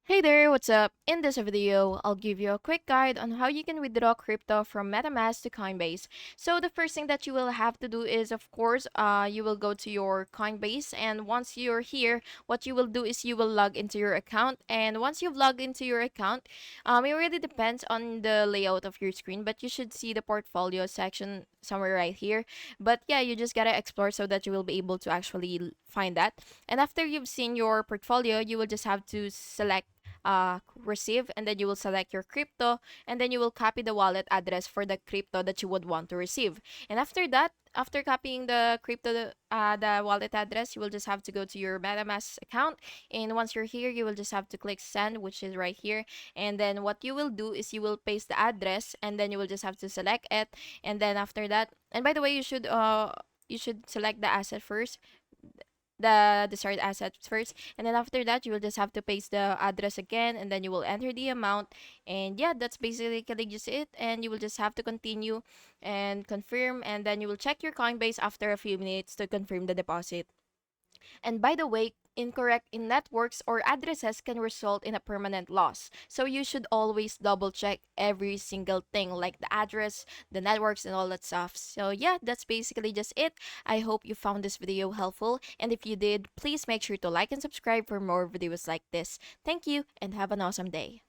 Hey there, what's up? In this video, I'll give you a quick guide on how you can withdraw crypto from MetaMask to Coinbase. So the first thing that you will have to do is, of course, you will go to your Coinbase, and once you're here, what you will do is you will log into your account. And once you've logged into your account, it really depends on the layout of your screen, but you should see the portfolio section somewhere right here. But yeah, you just gotta explore so that you will be able to actually find that. And after you've seen your portfolio, you will just have to select receive, and then you will select your crypto, and then you will copy the wallet address for the crypto that you would want to receive. And after that, after copying the crypto, the wallet address, you will just have to go to your MetaMask account. And once you're here, you will just have to click send, which is right here. And then what you will do is you will paste the address, and then you will just have to select it. And then after that, and by the way, you should select the asset first, the desired assets first, and then after that you will just have to paste the address again, and then you will enter the amount. And yeah, that's basically just it, and you will just have to continue and confirm, and then you will check your Coinbase after a few minutes to confirm the deposit. And by the way, incorrect in networks or addresses can result in a permanent loss. So you should always double check every single thing, like the address, the networks, and all that stuff. So yeah, that's basically just it. I hope you found this video helpful. And if you did, please make sure to like and subscribe for more videos like this. Thank you and have an awesome day.